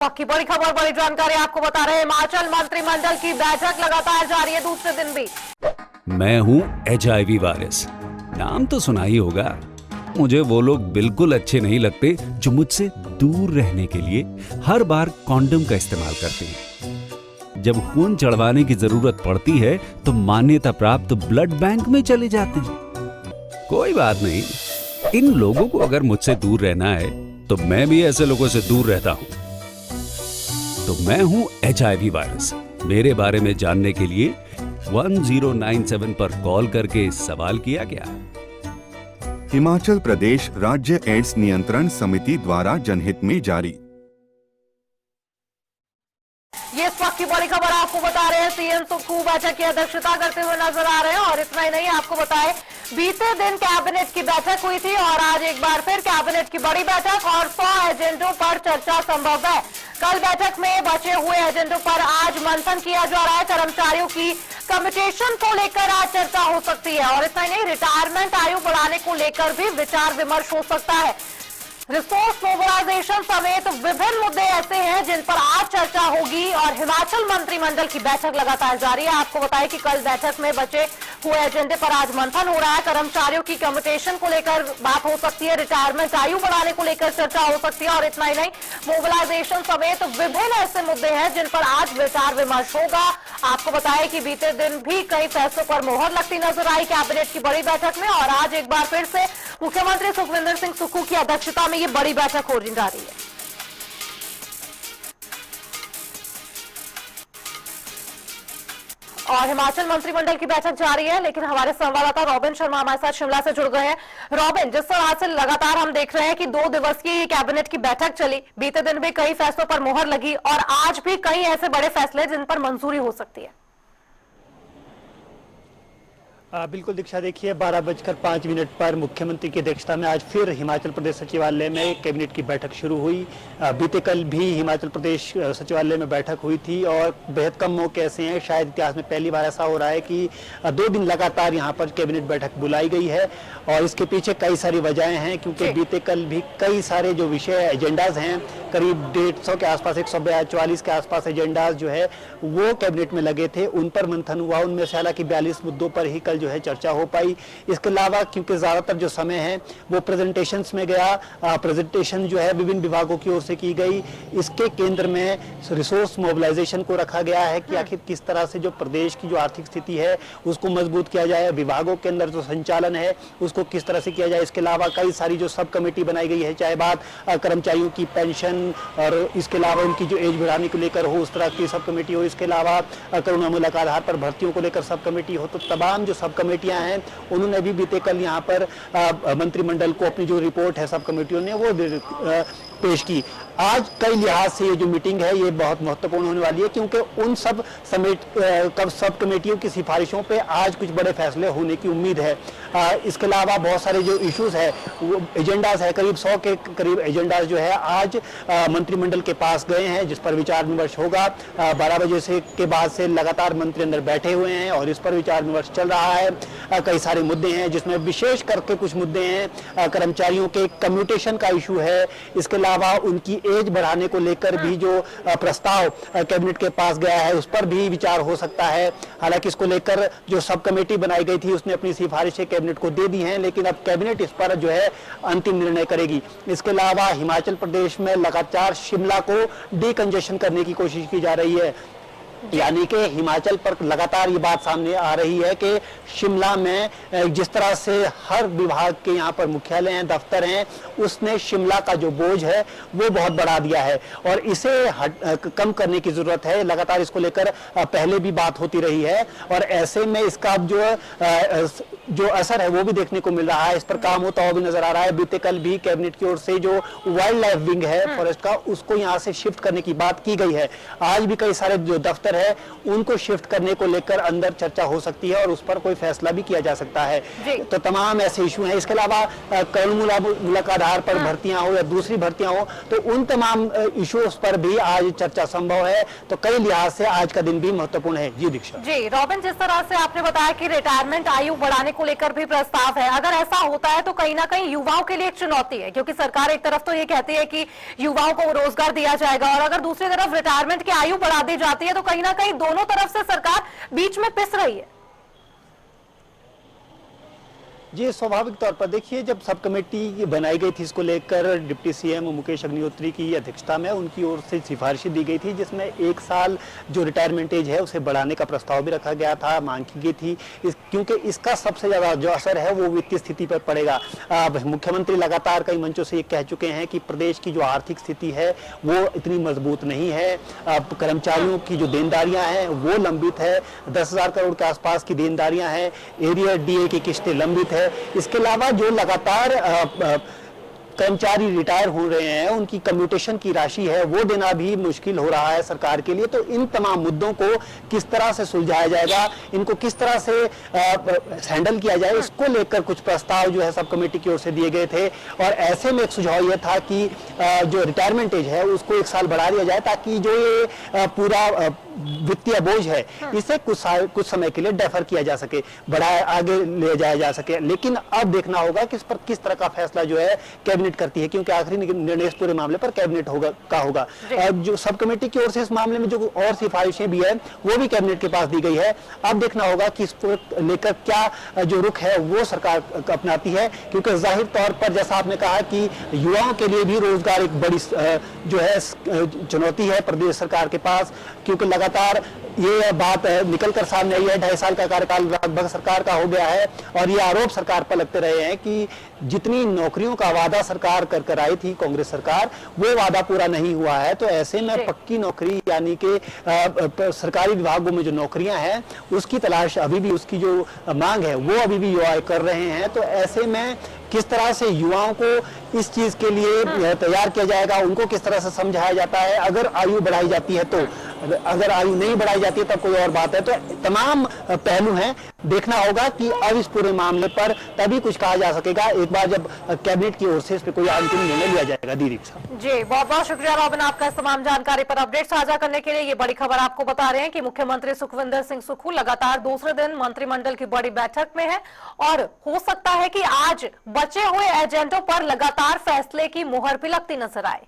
की बड़ी खबर, बड़ी जानकारी आपको बता रहे हैं। हिमाचल मंत्रिमंडल की बैठक लगातार जारी है दूसरे दिन भी। मैं हूँ HIV वायरस, नाम तो सुना ही होगा। मुझे वो लोग बिल्कुल अच्छे नहीं लगते जो मुझसे दूर रहने के लिए हर बार कॉन्डम का इस्तेमाल करते हैं। जब खून चढ़वाने की जरूरत पड़ती है तो मान्यता प्राप्त ब्लड बैंक में चले जाते हैं। कोई बात नहीं, इन लोगों को अगर मुझसे दूर रहना है तो मैं भी ऐसे लोगों से दूर रहता हूं। तो मैं हूं HIV वायरस। मेरे बारे में जानने के लिए 1097 पर कॉल करके सवाल किया गया। हिमाचल प्रदेश राज्य एड्स नियंत्रण समिति द्वारा जनहित में जारी। ये इस वक्त की बड़ी खबर आपको बता रहे हैं। सीएम सुक्खू बैठक की अध्यक्षता करते हुए नजर आ रहे हैं। और इतना ही नहीं, आपको बताएं बीते दिन कैबिनेट की बैठक हुई थी और आज एक बार फिर कैबिनेट की बड़ी बैठक और 100 एजेंडों पर चर्चा संभव है। कल बैठक में बचे हुए एजेंडों पर आज मंथन किया जा रहा है। कर्मचारियों की कम्यूटेशन को लेकर आज चर्चा हो सकती है। और इतना ही नहीं, रिटायरमेंट आयु बढ़ाने को लेकर भी विचार विमर्श हो सकता है। रिसोर्स मोबिलाइजेशन समेत विभिन्न मुद्दे ऐसे हैं जिन पर आज चर्चा होगी। और हिमाचल मंत्रिमंडल की बैठक लगातार जारी है। आपको बताएं कि कल बैठक में बचे हुए एजेंडे पर आज मंथन हो रहा है। कर्मचारियों की कम्यूटेशन को लेकर बात हो सकती है, रिटायरमेंट आयु बढ़ाने को लेकर चर्चा हो सकती है। और इतना ही नहीं, मोबिलाइजेशन समेत विभिन्न ऐसे मुद्दे हैं जिन पर आज विचार विमर्श होगा। आपको बताएं कि बीते दिन भी कई फैसलों पर मोहर लगती नजर आई कैबिनेट की बड़ी बैठक में। और आज एक बार फिर से मुख्यमंत्री सुखविंदर सिंह सुक्खू की अध्यक्षता में ये बड़ी बैठक हो जा रही है। और हिमाचल मंत्रिमंडल की बैठक जारी है, लेकिन हमारे संवाददाता रॉबिन शर्मा हमारे साथ शिमला से जुड़ गए हैं। रॉबिन, जिस तरह से लगातार हम देख रहे हैं कि 2 दिवसीय कैबिनेट की बैठक चली, बीते दिन भी कई फैसलों पर मोहर लगी और आज भी कई ऐसे बड़े फैसले जिन पर मंजूरी हो सकती है। बिल्कुल दीक्षा, देखिए 12:05 पर मुख्यमंत्री की अध्यक्षता में आज फिर हिमाचल प्रदेश सचिवालय में कैबिनेट की बैठक शुरू हुई। बीते कल भी हिमाचल प्रदेश सचिवालय में बैठक हुई थी और बेहद कम मौके ऐसे हैं, शायद इतिहास में पहली बार ऐसा हो रहा है कि 2 दिन लगातार यहाँ पर कैबिनेट बैठक बुलाई गई है। और इसके पीछे कई सारी वजहें हैं, क्योंकि बीते कल भी कई सारे जो विषय एजेंडाज हैं, करीब 150 के आसपास, 144 के आसपास एजेंडाज जो है वो कैबिनेट में लगे थे, उन पर मंथन हुआ। उनमें से हालांकि 42 मुद्दों पर ही कल जो है चर्चा हो पाई। इसके अलावा क्योंकि ज्यादातर जो समय है वो प्रेजेंटेशंस में गया, प्रेजेंटेशन जो है विभिन्न विभागों की ओर से की गई। इसके केंद्र में रिसोर्स मोबिलाइजेशन को रखा गया है कि आखिर किस तरह से जो प्रदेश की जो आर्थिक स्थिति है उसको मजबूत किया जाए, विभागों के अंदर जो संचालन है उसको किस तरह से किया जाए। इसके अलावा कई सारी जो सब कमेटी बनाई गई है, चाहे बात कर्मचारियों की पेंशन और इसके अलावा उनकी जो एज बढ़ाने को लेकर हो उस तरह की सब कमेटी हो, इसके अलावा करुणामूलक आधार पर भर्तियों को लेकर सब कमेटी हो, तो तमाम जो सब कमेटियां हैं उन्होंने भी बीते कल यहाँ पर मंत्रिमंडल को अपनी जो रिपोर्ट है सब कमेटियों ने वो पेश की। आज कई लिहाज से ये जो मीटिंग है ये बहुत महत्वपूर्ण होने वाली है, क्योंकि उन सब सब कमेटियों की सिफारिशों पे आज कुछ बड़े फैसले होने की उम्मीद है। इसके अलावा बहुत सारे जो इश्यूज है वो एजेंडाज है, करीब 100 के करीब एजेंडाज जो है आज मंत्रिमंडल के पास गए हैं, जिस पर विचार विमर्श होगा। 12 बजे से के बाद से लगातार मंत्री अंदर बैठे हुए हैं और इस पर विचार विमर्श चल रहा है। कई सारे मुद्दे हैं जिसमें विशेष करके कुछ मुद्दे हैं, कर्मचारियों के कम्यूटेशन का इशू है, इसके अलावा उनकी एज बढ़ाने को लेकर भी जो प्रस्ताव कैबिनेट के पास गया है उस पर भी विचार हो सकता है। हालांकि इसको लेकर जो सब कमेटी बनाई गई थी उसने अपनी सिफारिशें कैबिनेट को दे दी हैं, लेकिन अब कैबिनेट इस पर जो है अंतिम निर्णय करेगी। इसके अलावा हिमाचल प्रदेश में लगातार शिमला को डीकंजेशन करने की कोशिश की जा रही है, यानी कि हिमाचल पर लगातार ये बात सामने आ रही है कि शिमला में जिस तरह से हर विभाग के यहाँ पर मुख्यालय हैं, दफ्तर हैं, उसने शिमला का जो बोझ है वो बहुत बढ़ा दिया है और इसे कम करने की जरूरत है। लगातार इसको लेकर पहले भी बात होती रही है और ऐसे में इसका जो असर है वो भी देखने को मिल रहा है, इस पर काम होता हुआ भी नजर आ रहा है। बीते कल भी कैबिनेट की ओर से जो वाइल्ड लाइफ विंग है फॉरेस्ट का, उसको यहाँ से शिफ्ट करने की बात की गई है। आज भी कई सारे जो दफ्तर दफ्तर है उनको शिफ्ट करने को लेकर अंदर चर्चा हो सकती है और उस पर कोई फैसला भी किया जा सकता है। तो तमाम ऐसे इशू हैं। इसके अलावा कौन का आधार पर भर्तियां हो या दूसरी भर्तियां हो, तो उन तमाम इश्यूज पर भी आज चर्चा संभव है। तो कई लिहाज से आज का दिन भी महत्वपूर्ण है। जी दीक्षा जी। रॉबिन, जिस तरह से आपने बताया कि रिटायरमेंट आयु बढ़ाने को लेकर भी प्रस्ताव है, अगर ऐसा होता है तो कहीं ना कहीं युवाओं के लिए एक चुनौती है, क्योंकि सरकार एक तरफ तो ये कहती है कि युवाओं को रोजगार दिया जाएगा और अगर दूसरी तरफ रिटायरमेंट की आयु बढ़ा दी जाती है तो कहीं ना कहीं दोनों तरफ से सरकार बीच में पिस रही है। जी, स्वाभाविक तौर पर देखिए, जब सब कमेटी बनाई गई थी इसको लेकर डिप्टी सीएम मुकेश अग्निहोत्री की अध्यक्षता में उनकी ओर से सिफारिशें दी गई थी, जिसमें 1 साल जो रिटायरमेंट एज है उसे बढ़ाने का प्रस्ताव भी रखा गया था, मांग की गई थी, क्योंकि इसका सबसे ज्यादा जो असर है वो वित्तीय स्थिति पर पड़ेगा। मुख्यमंत्री लगातार कई मंचों से ये कह चुके हैं कि प्रदेश की जो आर्थिक स्थिति है वो इतनी मजबूत नहीं है। कर्मचारियों की जो देनदारियां हैं वो लंबित है, 10,000 करोड़ के आसपास की देनदारियां हैं, एरियर डीए की किस्तें लंबित है। इसके अलावा जो लगातार कर्मचारी रिटायर हो रहे हैं उनकी कम्यूटेशन की राशि है वो देना भी मुश्किल हो रहा है सरकार के लिए। तो इन तमाम मुद्दों को किस तरह से सुलझाया जाएगा, इनको किस तरह से हैंडल किया जाए, इसको लेकर कुछ प्रस्ताव जो है सब कमेटी की ओर से दिए गए थे। और ऐसे में एक सुझाव यह था कि जो रिटायरमेंट एज है उसको 1 साल बढ़ा दिया जाए, ताकि जो ये पूरा वित्तीय बोझ है इसे कुछ समय के लिए डेफर किया जा सके, बढ़ाया आगे ले जाया जा सके। लेकिन अब देखना होगा कि इस पर किस तरह का फैसला जो है कैबिनेट करती है, क्योंकि आखिरी निर्णय इस पूरे मामले पर कैबिनेट होगा। जो सब कमेटी की ओर से इस मामले में जो और सिफारिशें भी है वो भी कैबिनेट के पास दी गई है। अब देखना होगा कि इसको लेकर क्या जो रुख है वो सरकार अपनाती है, क्योंकि जाहिर तौर पर जैसा आपने कहा कि युवाओं के लिए भी रोजगार एक बड़ी जो है चुनौती है प्रदेश सरकार के पास, क्योंकि लगातार ये बात निकल कर सामने आई है। 2.5 साल का कार्यकाल लगभग सरकार का हो गया है और ये आरोप सरकार पर लगते रहे हैं कि जितनी नौकरियों का वादा सरकार कर आई थी कांग्रेस सरकार, वो वादा पूरा नहीं हुआ है। तो ऐसे में पक्की नौकरी यानी कि सरकारी विभागों में जो नौकरियां हैं उसकी तलाश अभी भी, उसकी जो मांग है वो अभी भी युवा कर रहे हैं। तो ऐसे में किस तरह से युवाओं को इस चीज के लिए तैयार किया जाएगा, उनको किस तरह से समझाया जाता है, अगर आयु बढ़ाई जाती है तो, अगर आयु नहीं बढ़ाई जाती है तब कोई और बात है। तो तमाम पहलू हैं, देखना होगा कि अब इस पूरे मामले पर तभी कुछ कहा जा सकेगा एक बार जब कैबिनेट की ओर से इस पर कोई अंतिम निर्णय लिया जाएगा। दीदी जी, बहुत बहुत शुक्रिया रॉबिन आपका इस तमाम जानकारी पर अपडेट साझा करने के लिए। ये बड़ी खबर आपको बता रहे हैं कि मुख्यमंत्री सुखविंदर सिंह सुक्खू लगातार दूसरे दिन मंत्रिमंडल की बड़ी बैठक में है और हो सकता है कि आज बचे हुए एजेंडों पर लगातार फैसले की मुहर भी लगती नजर आए।